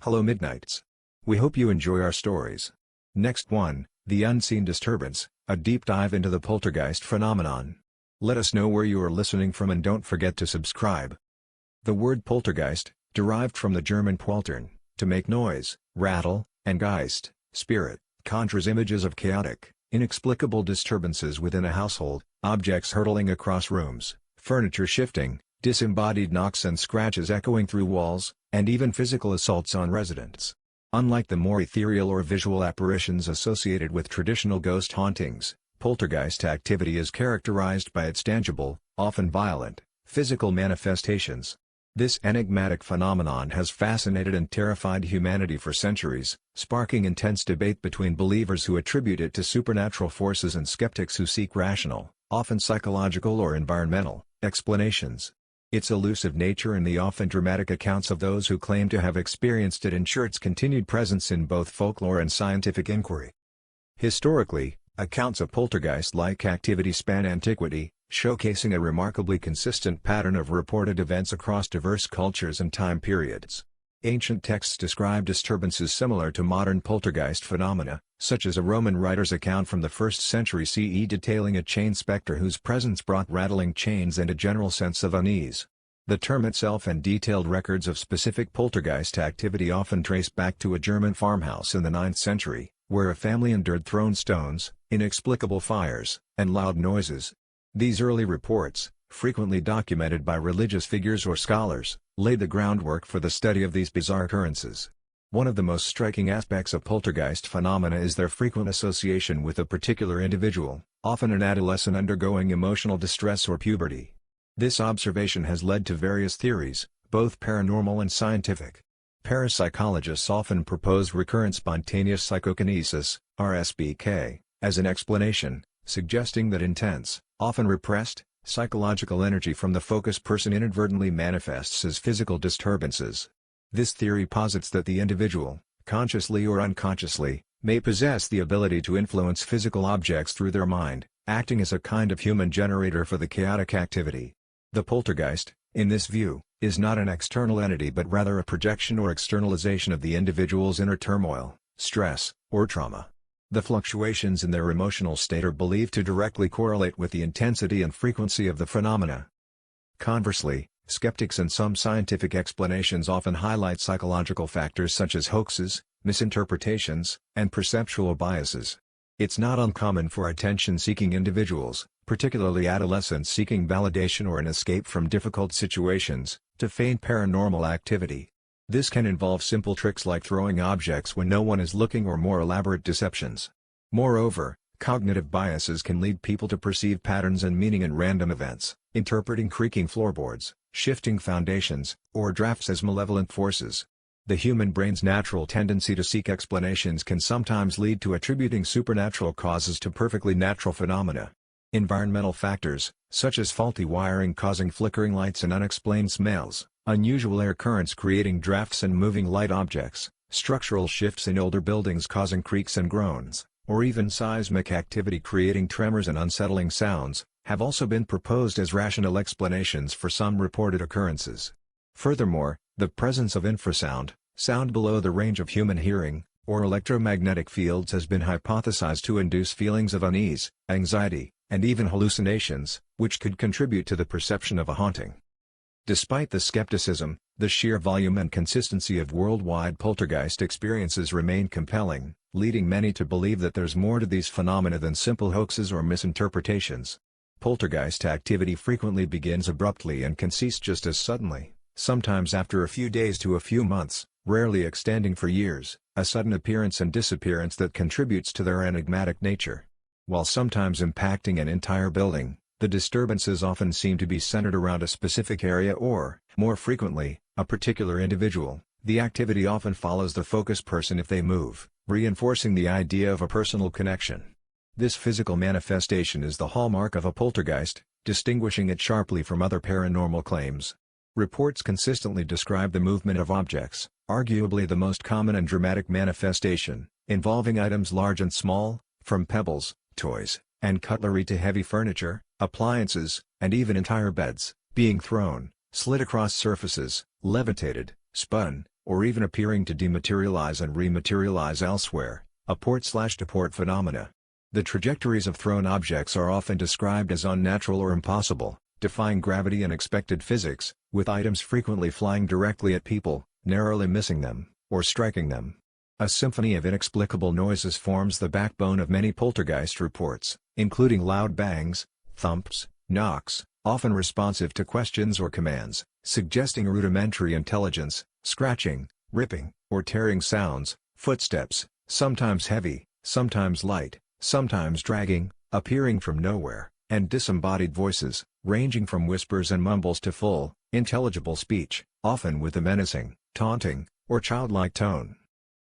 Hello Midnights. We hope you enjoy our stories. Next one, The Unseen Disturbance, a deep dive into the poltergeist phenomenon. Let us know where you are listening from and don't forget to subscribe. The word poltergeist, derived from the German poltern, to make noise, rattle, and geist, spirit, conjures images of chaotic, inexplicable disturbances within a household, objects hurtling across rooms, furniture shifting, disembodied knocks and scratches echoing through walls, and even physical assaults on residents. Unlike the more ethereal or visual apparitions associated with traditional ghost hauntings, poltergeist activity is characterized by its tangible, often violent, physical manifestations. This enigmatic phenomenon has fascinated and terrified humanity for centuries, sparking intense debate between believers who attribute it to supernatural forces and skeptics who seek rational, often psychological or environmental, explanations. Its elusive nature and the often dramatic accounts of those who claim to have experienced it ensure its continued presence in both folklore and scientific inquiry. Historically, accounts of poltergeist-like activity span antiquity, showcasing a remarkably consistent pattern of reported events across diverse cultures and time periods. Ancient texts describe disturbances similar to modern poltergeist phenomena, such as a Roman writer's account from the 1st century CE detailing a chain spectre whose presence brought rattling chains and a general sense of unease. The term itself and detailed records of specific poltergeist activity often trace back to a German farmhouse in the 9th century, where a family endured thrown stones, inexplicable fires, and loud noises. These early reports, frequently documented by religious figures or scholars, laid the groundwork for the study of these bizarre occurrences. One of the most striking aspects of poltergeist phenomena is their frequent association with a particular individual, often an adolescent undergoing emotional distress or puberty. This observation has led to various theories, both paranormal and scientific. Parapsychologists often propose recurrent spontaneous psychokinesis, RSPK, as an explanation, suggesting that intense, often repressed, psychological energy from the focused person inadvertently manifests as physical disturbances. This theory posits that the individual, consciously or unconsciously, may possess the ability to influence physical objects through their mind, acting as a kind of human generator for the chaotic activity. The poltergeist, in this view, is not an external entity but rather a projection or externalization of the individual's inner turmoil, stress, or trauma. The fluctuations in their emotional state are believed to directly correlate with the intensity and frequency of the phenomena. Conversely, skeptics and some scientific explanations often highlight psychological factors such as hoaxes, misinterpretations, and perceptual biases. It's not uncommon for attention-seeking individuals, particularly adolescents seeking validation or an escape from difficult situations, to feign paranormal activity. This can involve simple tricks like throwing objects when no one is looking or more elaborate deceptions. Moreover, cognitive biases can lead people to perceive patterns and meaning in random events, interpreting creaking floorboards, shifting foundations, or drafts as malevolent forces. The human brain's natural tendency to seek explanations can sometimes lead to attributing supernatural causes to perfectly natural phenomena. Environmental factors, such as faulty wiring causing flickering lights and unexplained smells, unusual air currents creating drafts and moving light objects, structural shifts in older buildings causing creaks and groans, or even seismic activity creating tremors and unsettling sounds, have also been proposed as rational explanations for some reported occurrences. Furthermore, the presence of infrasound, sound below the range of human hearing, or electromagnetic fields has been hypothesized to induce feelings of unease, anxiety, and even hallucinations, which could contribute to the perception of a haunting. Despite the skepticism, the sheer volume and consistency of worldwide poltergeist experiences remain compelling, leading many to believe that there's more to these phenomena than simple hoaxes or misinterpretations. Poltergeist activity frequently begins abruptly and can cease just as suddenly, sometimes after a few days to a few months, rarely extending for years, a sudden appearance and disappearance that contributes to their enigmatic nature. While sometimes impacting an entire building, the disturbances often seem to be centered around a specific area or, more frequently, a particular individual. The activity often follows the focused person if they move, reinforcing the idea of a personal connection. This physical manifestation is the hallmark of a poltergeist, distinguishing it sharply from other paranormal claims. Reports consistently describe the movement of objects, arguably the most common and dramatic manifestation, involving items large and small, from pebbles, toys, and cutlery to heavy furniture, appliances, and even entire beds, being thrown, slid across surfaces, levitated, spun, or even appearing to dematerialize and rematerialize elsewhere, a port/to-port phenomena. The trajectories of thrown objects are often described as unnatural or impossible, defying gravity and expected physics, with items frequently flying directly at people, narrowly missing them, or striking them. A symphony of inexplicable noises forms the backbone of many poltergeist reports, including loud bangs, thumps, knocks, often responsive to questions or commands, suggesting rudimentary intelligence, scratching, ripping, or tearing sounds, footsteps, sometimes heavy, sometimes light, sometimes dragging, appearing from nowhere, and disembodied voices, ranging from whispers and mumbles to full, intelligible speech, often with a menacing, taunting, or childlike tone.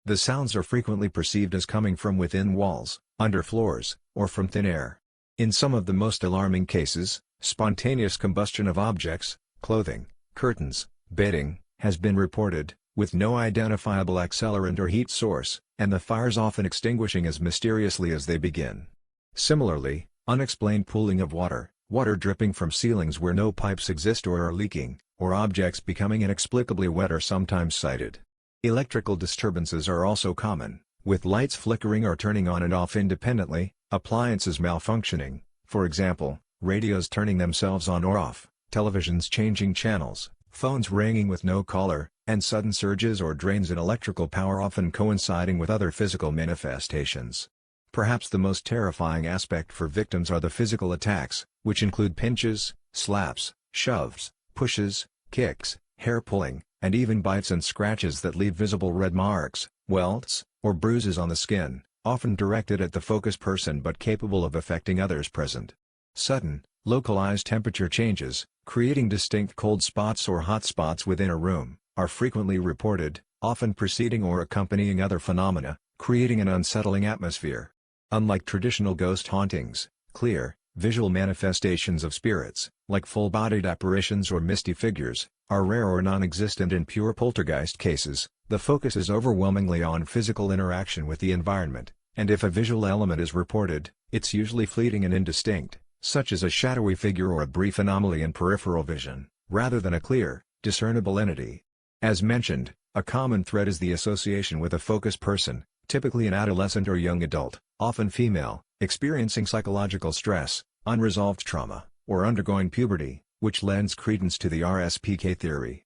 The sounds are frequently perceived as coming from within walls, under floors, or from thin air. In some of the most alarming cases, spontaneous combustion of objects, clothing, curtains, bedding, has been reported, with no identifiable accelerant or heat source, and the fires often extinguishing as mysteriously as they begin. Similarly, unexplained pooling of water dripping from ceilings where no pipes exist or are leaking, or objects becoming inexplicably wet are sometimes cited. Electrical disturbances are also common, with lights flickering or turning on and off independently, appliances malfunctioning, for example, radios turning themselves on or off, televisions changing channels, phones ringing with no caller, and sudden surges or drains in electrical power often coinciding with other physical manifestations. Perhaps the most terrifying aspect for victims are the physical attacks, which include pinches, slaps, shoves, pushes, kicks, hair pulling, and even bites and scratches that leave visible red marks, welts, or bruises on the skin, often directed at the focused person but capable of affecting others present. Sudden, localized temperature changes, creating distinct cold spots or hot spots within a room, are frequently reported, often preceding or accompanying other phenomena, creating an unsettling atmosphere. Unlike traditional ghost hauntings, clear, visual manifestations of spirits, like full-bodied apparitions or misty figures, are rare or non-existent in pure poltergeist cases. The focus is overwhelmingly on physical interaction with the environment, and if a visual element is reported, it's usually fleeting and indistinct, such as a shadowy figure or a brief anomaly in peripheral vision, rather than a clear, discernible entity. As mentioned, a common thread is the association with a focused person, typically an adolescent or young adult, often female, experiencing psychological stress, unresolved trauma, or undergoing puberty, which lends credence to the RSPK theory.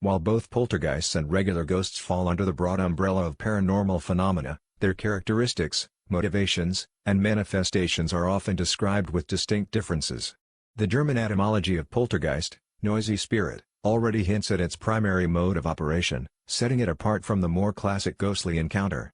While both poltergeists and regular ghosts fall under the broad umbrella of paranormal phenomena, their characteristics, motivations, and manifestations are often described with distinct differences. The German etymology of poltergeist, noisy spirit, already hints at its primary mode of operation, setting it apart from the more classic ghostly encounter.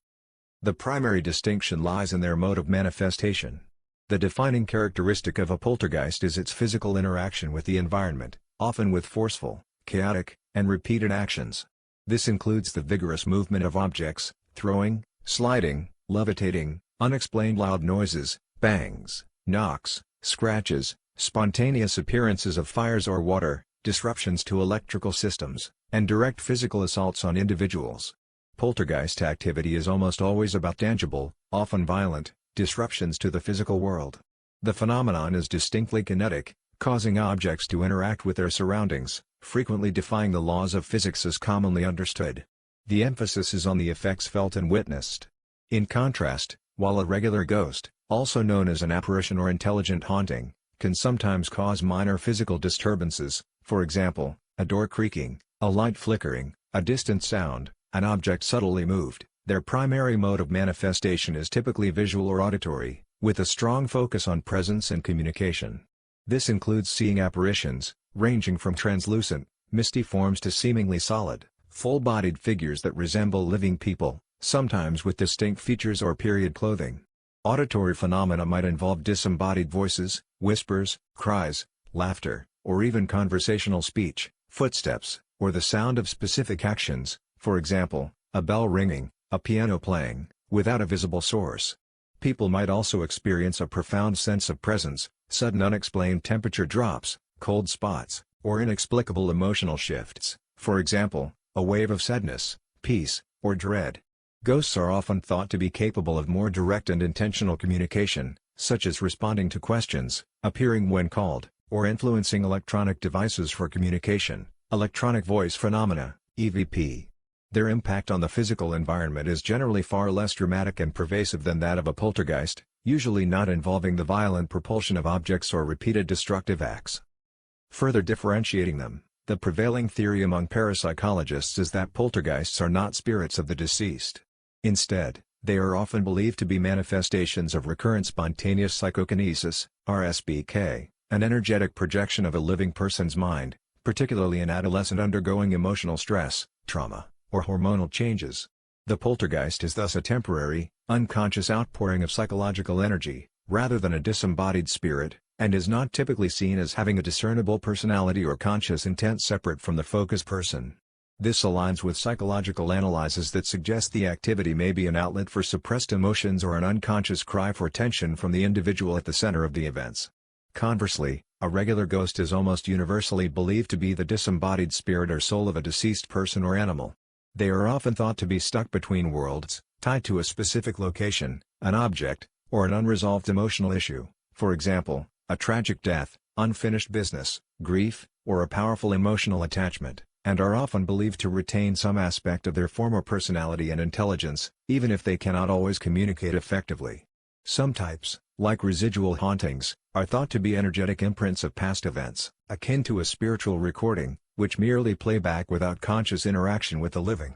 The primary distinction lies in their mode of manifestation. The defining characteristic of a poltergeist is its physical interaction with the environment, often with forceful, chaotic, and repeated actions. This includes the vigorous movement of objects, throwing, sliding, levitating, unexplained loud noises, bangs, knocks, scratches, spontaneous appearances of fires or water, disruptions to electrical systems, and direct physical assaults on individuals. Poltergeist activity is almost always about tangible, often violent, disruptions to the physical world. The phenomenon is distinctly kinetic, causing objects to interact with their surroundings, frequently defying the laws of physics as commonly understood. The emphasis is on the effects felt and witnessed. In contrast, while a regular ghost, also known as an apparition or intelligent haunting, can sometimes cause minor physical disturbances, for example, a door creaking, a light flickering, a distant sound, an object subtly moved, their primary mode of manifestation is typically visual or auditory, with a strong focus on presence and communication. This includes seeing apparitions, ranging from translucent, misty forms to seemingly solid, full-bodied figures that resemble living people, sometimes with distinct features or period clothing. Auditory phenomena might involve disembodied voices, whispers, cries, laughter, or even conversational speech, footsteps, or the sound of specific actions, for example, a bell ringing, a piano playing, without a visible source. People might also experience a profound sense of presence, sudden unexplained temperature drops, cold spots, or inexplicable emotional shifts, for example, a wave of sadness, peace, or dread. Ghosts are often thought to be capable of more direct and intentional communication, such as responding to questions, appearing when called, or influencing electronic devices for communication, electronic voice phenomena, EVP. Their impact on the physical environment is generally far less dramatic and pervasive than that of a poltergeist, usually not involving the violent propulsion of objects or repeated destructive acts. Further differentiating them, the prevailing theory among parapsychologists is that poltergeists are not spirits of the deceased. Instead, they are often believed to be manifestations of recurrent spontaneous psychokinesis, RSPK, an energetic projection of a living person's mind, particularly an adolescent undergoing emotional stress, trauma, or hormonal changes. The poltergeist is thus a temporary, unconscious outpouring of psychological energy, rather than a disembodied spirit, and is not typically seen as having a discernible personality or conscious intent separate from the focus person. This aligns with psychological analyses that suggest the activity may be an outlet for suppressed emotions or an unconscious cry for attention from the individual at the center of the events. Conversely, a regular ghost is almost universally believed to be the disembodied spirit or soul of a deceased person or animal. They are often thought to be stuck between worlds, tied to a specific location, an object, or an unresolved emotional issue, for example, a tragic death, unfinished business, grief, or a powerful emotional attachment, and are often believed to retain some aspect of their former personality and intelligence, even if they cannot always communicate effectively. Some types, like residual hauntings, are thought to be energetic imprints of past events, akin to a spiritual recording, which merely play back without conscious interaction with the living.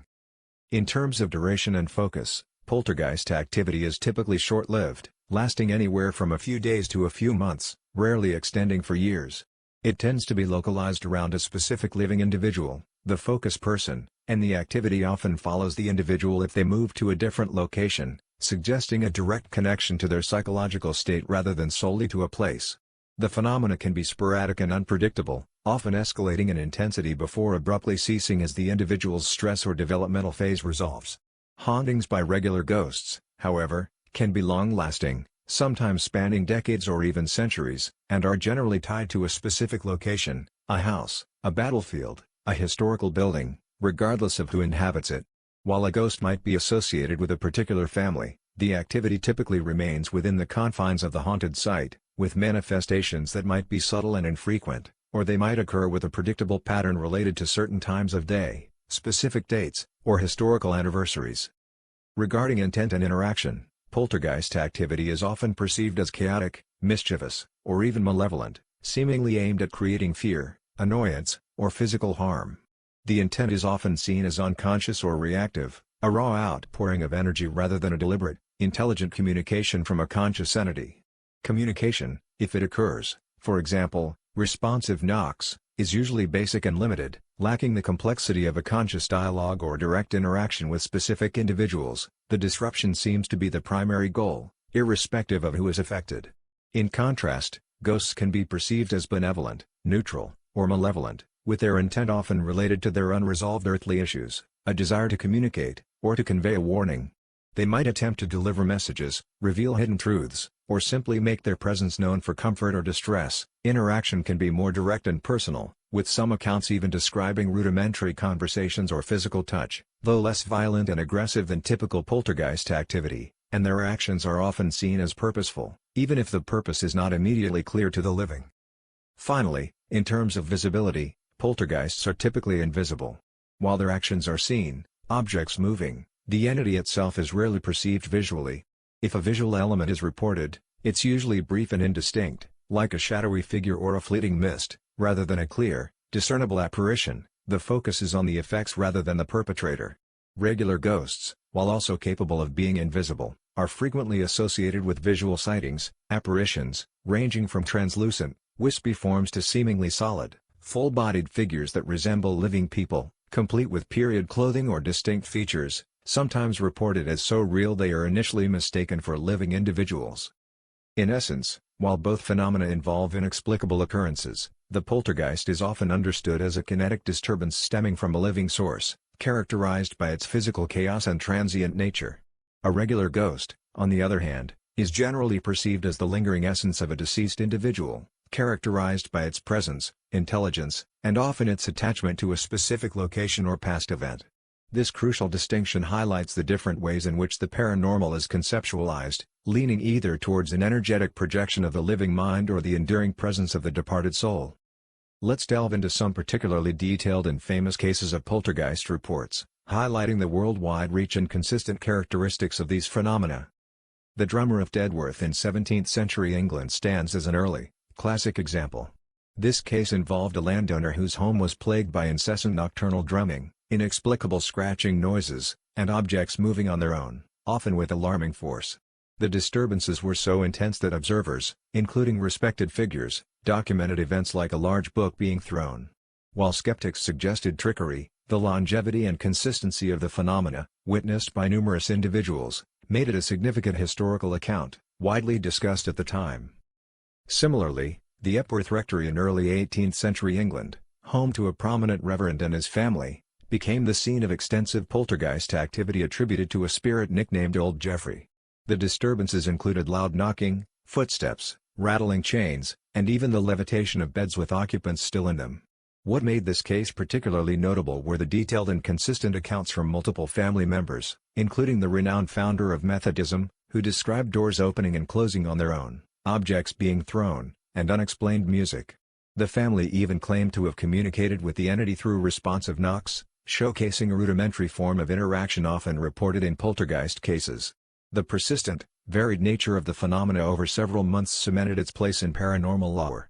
In terms of duration and focus, poltergeist activity is typically short-lived, lasting anywhere from a few days to a few months, rarely extending for years. It tends to be localized around a specific living individual, the focus person, and the activity often follows the individual if they move to a different location, suggesting a direct connection to their psychological state rather than solely to a place. The phenomena can be sporadic and unpredictable, often escalating in intensity before abruptly ceasing as the individual's stress or developmental phase resolves. Hauntings by regular ghosts, however, can be long-lasting, sometimes spanning decades or even centuries, and are generally tied to a specific location, a house, a battlefield, a historical building, regardless of who inhabits it. While a ghost might be associated with a particular family, the activity typically remains within the confines of the haunted site, with manifestations that might be subtle and infrequent, or they might occur with a predictable pattern related to certain times of day, specific dates, or historical anniversaries. Regarding intent and interaction, poltergeist activity is often perceived as chaotic, mischievous, or even malevolent, seemingly aimed at creating fear, annoyance, or physical harm. The intent is often seen as unconscious or reactive, a raw outpouring of energy rather than a deliberate, intelligent communication from a conscious entity. Communication, if it occurs, for example, responsive knocks, is usually basic and limited, lacking the complexity of a conscious dialogue or direct interaction with specific individuals. The disruption seems to be the primary goal, irrespective of who is affected. In contrast, ghosts can be perceived as benevolent, neutral, or malevolent, with their intent often related to their unresolved earthly issues, a desire to communicate, or to convey a warning. They might attempt to deliver messages, reveal hidden truths, or simply make their presence known for comfort or distress. Interaction can be more direct and personal, with some accounts even describing rudimentary conversations or physical touch, though less violent and aggressive than typical poltergeist activity, and their actions are often seen as purposeful, even if the purpose is not immediately clear to the living. Finally, in terms of visibility, poltergeists are typically invisible. While their actions are seen, objects moving, the entity itself is rarely perceived visually. If a visual element is reported, it's usually brief and indistinct, like a shadowy figure or a fleeting mist, rather than a clear, discernible apparition. The focus is on the effects rather than the perpetrator. Regular ghosts, while also capable of being invisible, are frequently associated with visual sightings, apparitions, ranging from translucent, wispy forms to seemingly solid, full-bodied figures that resemble living people, complete with period clothing or distinct features, sometimes reported as so real they are initially mistaken for living individuals. In essence, while both phenomena involve inexplicable occurrences, the poltergeist is often understood as a kinetic disturbance stemming from a living source, characterized by its physical chaos and transient nature. A regular ghost, on the other hand, is generally perceived as the lingering essence of a deceased individual, characterized by its presence, intelligence, and often its attachment to a specific location or past event. This crucial distinction highlights the different ways in which the paranormal is conceptualized, leaning either towards an energetic projection of the living mind or the enduring presence of the departed soul. Let's delve into some particularly detailed and famous cases of poltergeist reports, highlighting the worldwide reach and consistent characteristics of these phenomena. The drummer of Dedworth in 17th-century England stands as an early, classic example. This case involved a landowner whose home was plagued by incessant nocturnal drumming, inexplicable scratching noises, and objects moving on their own, often with alarming force. The disturbances were so intense that observers, including respected figures, documented events like a large book being thrown. While skeptics suggested trickery, the longevity and consistency of the phenomena, witnessed by numerous individuals, made it a significant historical account, widely discussed at the time. Similarly, the Epworth Rectory in early 18th-century England, home to a prominent reverend and his family, became the scene of extensive poltergeist activity attributed to a spirit nicknamed Old Jeffrey. The disturbances included loud knocking, footsteps, rattling chains, and even the levitation of beds with occupants still in them. What made this case particularly notable were the detailed and consistent accounts from multiple family members, including the renowned founder of Methodism, who described doors opening and closing on their own, objects being thrown, and unexplained music. The family even claimed to have communicated with the entity through responsive knocks, showcasing a rudimentary form of interaction often reported in poltergeist cases. The persistent, varied nature of the phenomena over several months cemented its place in paranormal lore.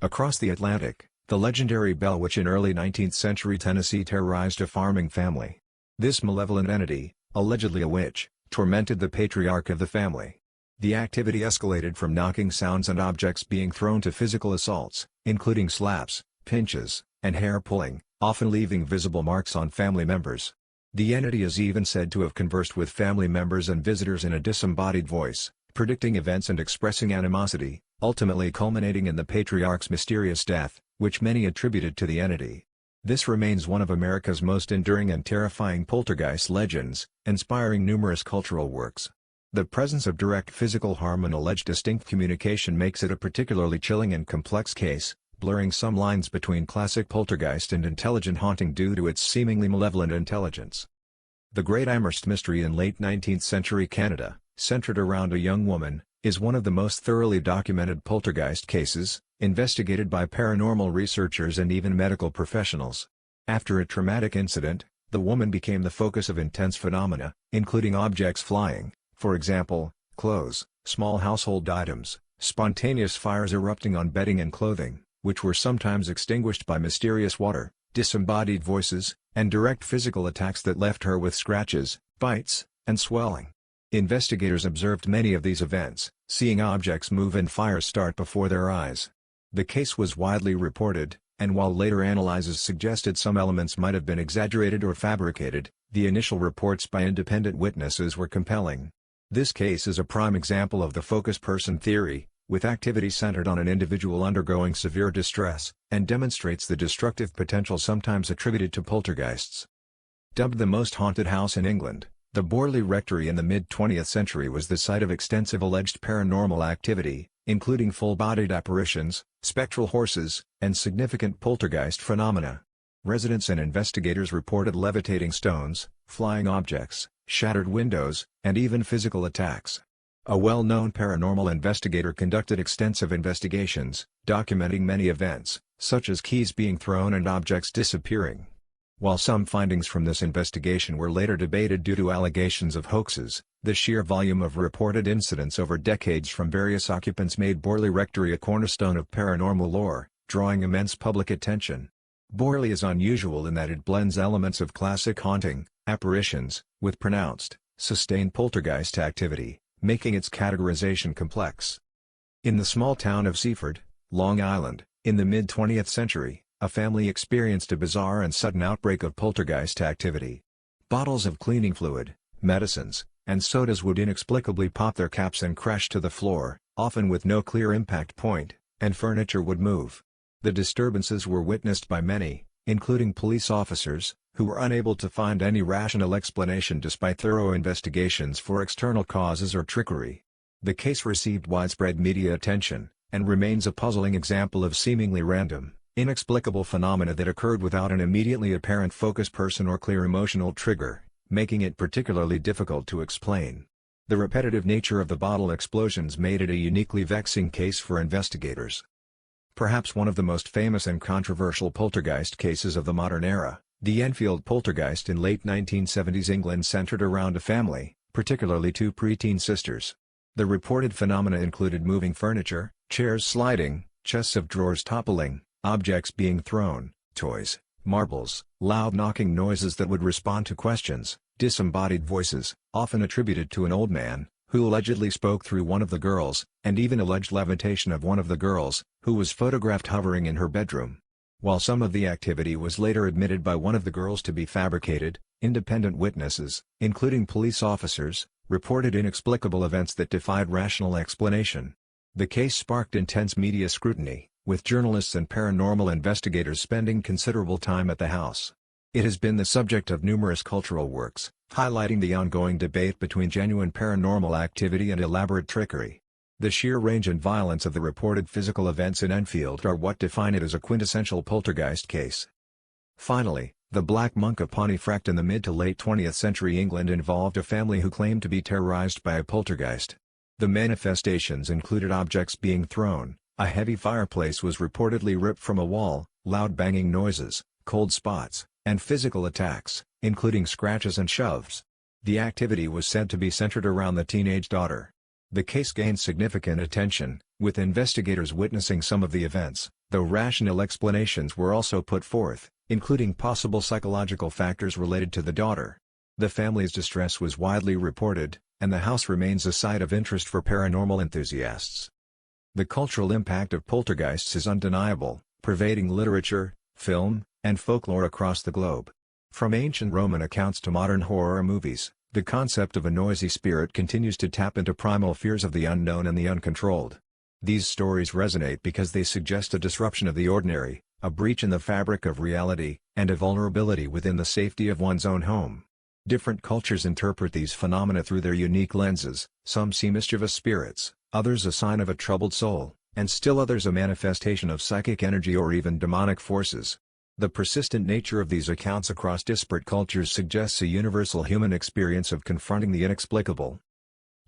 Across the Atlantic, the legendary Bell Witch in early 19th-century Tennessee terrorized a farming family. This malevolent entity, allegedly a witch, tormented the patriarch of the family. The activity escalated from knocking sounds and objects being thrown to physical assaults, including slaps, pinches, and hair pulling, often leaving visible marks on family members. The entity is even said to have conversed with family members and visitors in a disembodied voice, predicting events and expressing animosity, ultimately culminating in the patriarch's mysterious death, which many attributed to the entity. This remains one of America's most enduring and terrifying poltergeist legends, inspiring numerous cultural works. The presence of direct physical harm and alleged distinct communication makes it a particularly chilling and complex case, blurring some lines between classic poltergeist and intelligent haunting due to its seemingly malevolent intelligence. The Great Amherst Mystery in late 19th century Canada, centered around a young woman, is one of the most thoroughly documented poltergeist cases, investigated by paranormal researchers and even medical professionals. After a traumatic incident, the woman became the focus of intense phenomena, including objects flying, for example, clothes, small household items, spontaneous fires erupting on bedding and clothing, which were sometimes extinguished by mysterious water, disembodied voices, and direct physical attacks that left her with scratches, bites, and swelling. Investigators observed many of these events, seeing objects move and fires start before their eyes. The case was widely reported, and while later analyses suggested some elements might have been exaggerated or fabricated, the initial reports by independent witnesses were compelling. This case is a prime example of the focus person theory, with activity centered on an individual undergoing severe distress, and demonstrates the destructive potential sometimes attributed to poltergeists. Dubbed the most haunted house in England, the Borley Rectory in the mid-20th century was the site of extensive alleged paranormal activity, including full-bodied apparitions, spectral horses, and significant poltergeist phenomena. Residents and investigators reported levitating stones, flying objects, shattered windows, and even physical attacks. A well-known paranormal investigator conducted extensive investigations, documenting many events, such as keys being thrown and objects disappearing. While some findings from this investigation were later debated due to allegations of hoaxes, the sheer volume of reported incidents over decades from various occupants made Borley Rectory a cornerstone of paranormal lore, drawing immense public attention. Borley is unusual in that it blends elements of classic haunting, apparitions, with pronounced, sustained poltergeist activity, making its categorization complex. In the small town of Seaford, Long Island, in the mid-20th century, a family experienced a bizarre and sudden outbreak of poltergeist activity. Bottles of cleaning fluid, medicines, and sodas would inexplicably pop their caps and crash to the floor, often with no clear impact point, and furniture would move. The disturbances were witnessed by many, including police officers, who were unable to find any rational explanation despite thorough investigations for external causes or trickery. The case received widespread media attention, and remains a puzzling example of seemingly random, inexplicable phenomena that occurred without an immediately apparent focus person or clear emotional trigger, making it particularly difficult to explain. The repetitive nature of the bottle explosions made it a uniquely vexing case for investigators. Perhaps one of the most famous and controversial poltergeist cases of the modern era, The Enfield Poltergeist in late 1970s England centered around a family, particularly two preteen sisters. The reported phenomena included moving furniture, chairs sliding, chests of drawers toppling, objects being thrown, toys, marbles, loud knocking noises that would respond to questions, disembodied voices, often attributed to an old man, who allegedly spoke through one of the girls, and even alleged levitation of one of the girls, who was photographed hovering in her bedroom. While some of the activity was later admitted by one of the girls to be fabricated, independent witnesses, including police officers, reported inexplicable events that defied rational explanation. The case sparked intense media scrutiny, with journalists and paranormal investigators spending considerable time at the house. It has been the subject of numerous cultural works, highlighting the ongoing debate between genuine paranormal activity and elaborate trickery. The sheer range and violence of the reported physical events in Enfield are what define it as a quintessential poltergeist case. Finally, the Black Monk of Pontefract in the mid to late 20th century England involved a family who claimed to be terrorized by a poltergeist. The manifestations included objects being thrown, a heavy fireplace was reportedly ripped from a wall, loud banging noises, cold spots, and physical attacks, including scratches and shoves. The activity was said to be centered around the teenage daughter. The case gained significant attention, with investigators witnessing some of the events, though rational explanations were also put forth, including possible psychological factors related to the daughter. The family's distress was widely reported, and the house remains a site of interest for paranormal enthusiasts. The cultural impact of poltergeists is undeniable, pervading literature, film, and folklore across the globe. From ancient Roman accounts to modern horror movies, the concept of a noisy spirit continues to tap into primal fears of the unknown and the uncontrolled. These stories resonate because they suggest a disruption of the ordinary, a breach in the fabric of reality, and a vulnerability within the safety of one's own home. Different cultures interpret these phenomena through their unique lenses, some see mischievous spirits, others a sign of a troubled soul, and still others a manifestation of psychic energy or even demonic forces. The persistent nature of these accounts across disparate cultures suggests a universal human experience of confronting the inexplicable.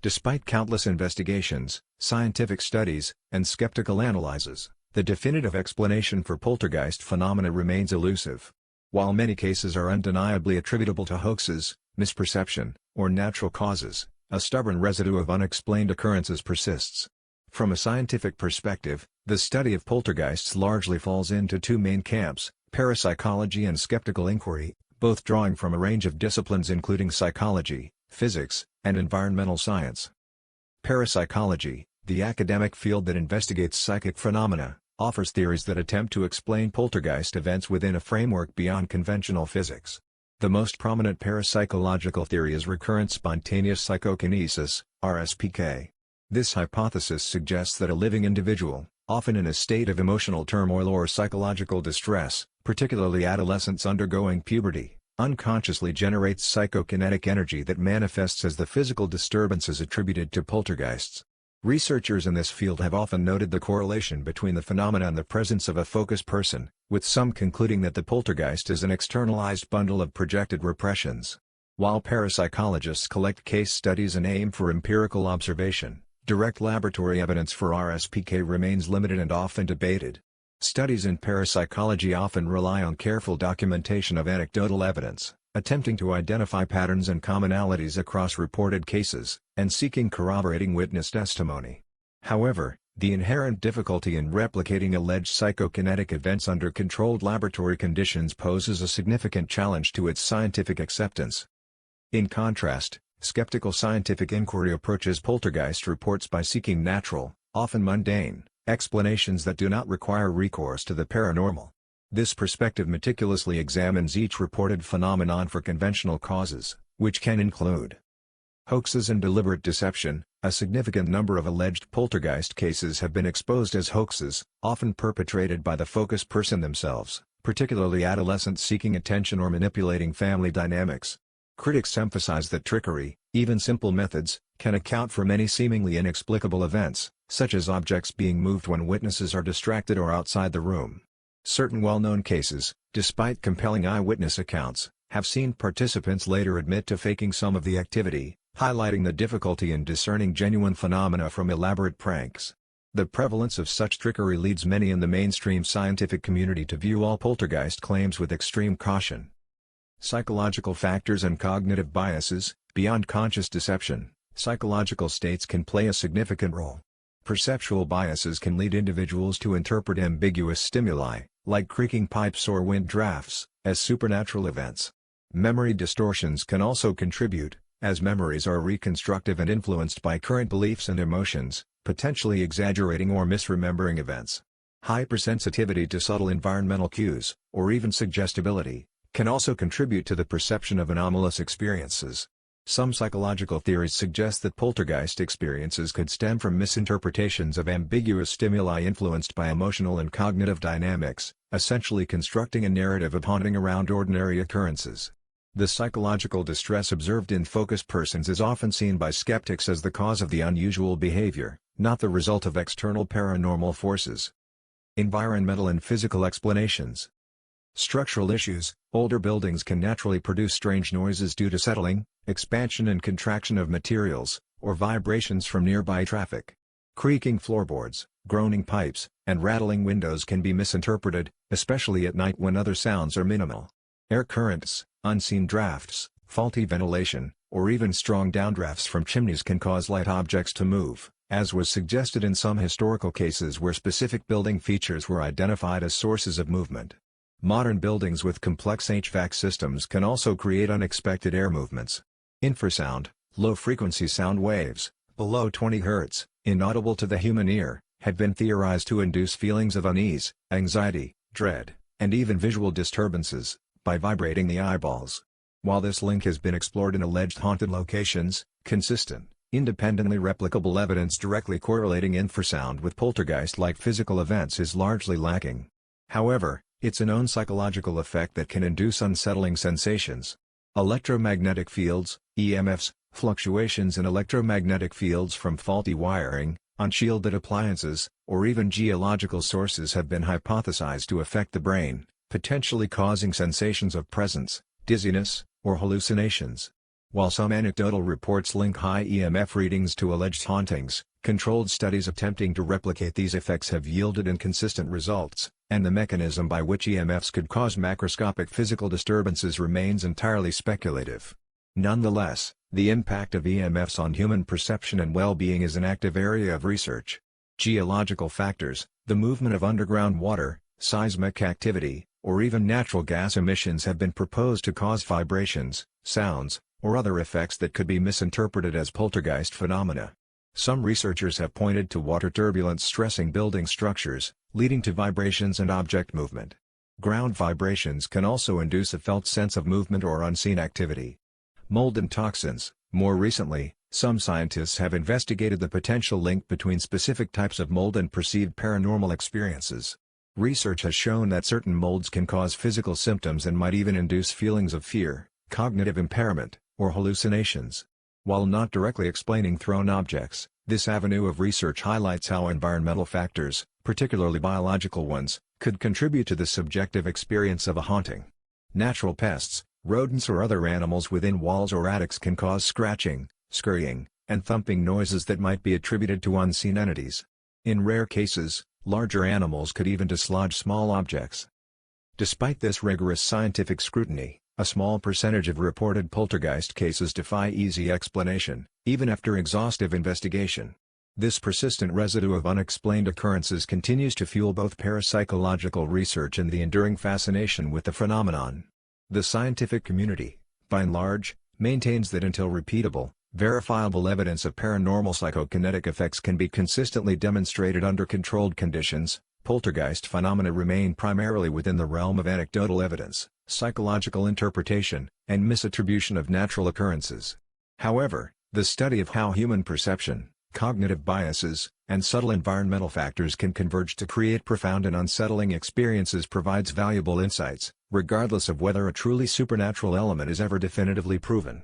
Despite countless investigations, scientific studies, and skeptical analyses, the definitive explanation for poltergeist phenomena remains elusive. While many cases are undeniably attributable to hoaxes, misperception, or natural causes, a stubborn residue of unexplained occurrences persists. From a scientific perspective, the study of poltergeists largely falls into two main camps: parapsychology and skeptical inquiry, both drawing from a range of disciplines including psychology, physics, and environmental science. Parapsychology, the academic field that investigates psychic phenomena, offers theories that attempt to explain poltergeist events within a framework beyond conventional physics. The most prominent parapsychological theory is recurrent spontaneous psychokinesis, RSPK. This hypothesis suggests that a living individual, often in a state of emotional turmoil or psychological distress, particularly adolescents undergoing puberty, unconsciously generates psychokinetic energy that manifests as the physical disturbances attributed to poltergeists. Researchers in this field have often noted the correlation between the phenomena and the presence of a focused person, with some concluding that the poltergeist is an externalized bundle of projected repressions. While parapsychologists collect case studies and aim for empirical observation, direct laboratory evidence for RSPK remains limited and often debated. Studies in parapsychology often rely on careful documentation of anecdotal evidence, attempting to identify patterns and commonalities across reported cases, and seeking corroborating witness testimony. However, the inherent difficulty in replicating alleged psychokinetic events under controlled laboratory conditions poses a significant challenge to its scientific acceptance. In contrast, skeptical scientific inquiry approaches poltergeist reports by seeking natural, often mundane, explanations that do not require recourse to the paranormal. This perspective meticulously examines each reported phenomenon for conventional causes, which can include hoaxes and deliberate deception. A significant number of alleged poltergeist cases have been exposed as hoaxes, often perpetrated by the focused person themselves, particularly adolescents seeking attention or manipulating family dynamics. Critics emphasize that trickery, even simple methods, can account for many seemingly inexplicable events, such as objects being moved when witnesses are distracted or outside the room. Certain well-known cases, despite compelling eyewitness accounts, have seen participants later admit to faking some of the activity, highlighting the difficulty in discerning genuine phenomena from elaborate pranks. The prevalence of such trickery leads many in the mainstream scientific community to view all poltergeist claims with extreme caution. Psychological factors and cognitive biases. Beyond conscious deception, psychological states can play a significant role. Perceptual biases can lead individuals to interpret ambiguous stimuli, like creaking pipes or wind drafts, as supernatural events. Memory distortions can also contribute, as memories are reconstructive and influenced by current beliefs and emotions, potentially exaggerating or misremembering events. Hypersensitivity to subtle environmental cues, or even suggestibility, can also contribute to the perception of anomalous experiences. Some psychological theories suggest that poltergeist experiences could stem from misinterpretations of ambiguous stimuli influenced by emotional and cognitive dynamics, essentially constructing a narrative of haunting around ordinary occurrences. The psychological distress observed in focused persons is often seen by skeptics as the cause of the unusual behavior, not the result of external paranormal forces. Environmental and physical explanations. Structural issues. Older buildings can naturally produce strange noises due to settling, expansion and contraction of materials, or vibrations from nearby traffic. Creaking floorboards, groaning pipes, and rattling windows can be misinterpreted, especially at night when other sounds are minimal. Air currents, unseen drafts, faulty ventilation, or even strong downdrafts from chimneys can cause light objects to move, as was suggested in some historical cases where specific building features were identified as sources of movement. Modern buildings with complex HVAC systems can also create unexpected air movements. Infrasound, low-frequency sound waves, below 20 Hz, inaudible to the human ear, have been theorized to induce feelings of unease, anxiety, dread, and even visual disturbances, by vibrating the eyeballs. While this link has been explored in alleged haunted locations, consistent, independently replicable evidence directly correlating infrasound with poltergeist-like physical events is largely lacking. However, it's a known psychological effect that can induce unsettling sensations. Electromagnetic fields, EMFs, fluctuations in electromagnetic fields from faulty wiring, unshielded appliances, or even geological sources have been hypothesized to affect the brain, potentially causing sensations of presence, dizziness, or hallucinations. While some anecdotal reports link high EMF readings to alleged hauntings, controlled studies attempting to replicate these effects have yielded inconsistent results, and the mechanism by which EMFs could cause macroscopic physical disturbances remains entirely speculative. Nonetheless, the impact of EMFs on human perception and well-being is an active area of research. Geological factors, the movement of underground water, seismic activity, or even natural gas emissions have been proposed to cause vibrations, sounds, or other effects that could be misinterpreted as poltergeist phenomena. Some researchers have pointed to water turbulence stressing building structures, leading to vibrations and object movement. Ground vibrations can also induce a felt sense of movement or unseen activity. Mold and toxins. More recently, some scientists have investigated the potential link between specific types of mold and perceived paranormal experiences. Research has shown that certain molds can cause physical symptoms and might even induce feelings of fear, cognitive impairment, or hallucinations. While not directly explaining thrown objects, this avenue of research highlights how environmental factors, particularly biological ones, could contribute to the subjective experience of a haunting. Natural pests, rodents or other animals within walls or attics can cause scratching, scurrying, and thumping noises that might be attributed to unseen entities. In rare cases, larger animals could even dislodge small objects. Despite this rigorous scientific scrutiny, a small percentage of reported poltergeist cases defy easy explanation, even after exhaustive investigation. This persistent residue of unexplained occurrences continues to fuel both parapsychological research and the enduring fascination with the phenomenon. The scientific community, by and large, maintains that until repeatable, verifiable evidence of paranormal psychokinetic effects can be consistently demonstrated under controlled conditions, poltergeist phenomena remain primarily within the realm of anecdotal evidence, psychological interpretation, and misattribution of natural occurrences. However, the study of how human perception, cognitive biases, and subtle environmental factors can converge to create profound and unsettling experiences provides valuable insights, regardless of whether a truly supernatural element is ever definitively proven.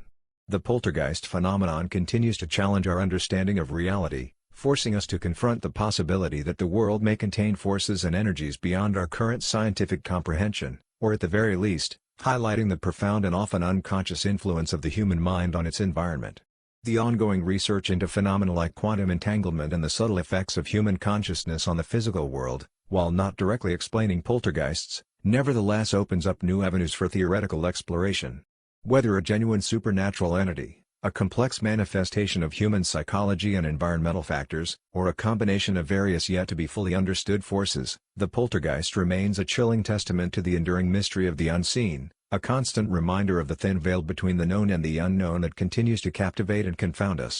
The poltergeist phenomenon continues to challenge our understanding of reality, forcing us to confront the possibility that the world may contain forces and energies beyond our current scientific comprehension, or at the very least, highlighting the profound and often unconscious influence of the human mind on its environment. The ongoing research into phenomena like quantum entanglement and the subtle effects of human consciousness on the physical world, while not directly explaining poltergeists, nevertheless opens up new avenues for theoretical exploration. Whether a genuine supernatural entity, a complex manifestation of human psychology and environmental factors, or a combination of various yet to be fully understood forces, the poltergeist remains a chilling testament to the enduring mystery of the unseen, a constant reminder of the thin veil between the known and the unknown that continues to captivate and confound us.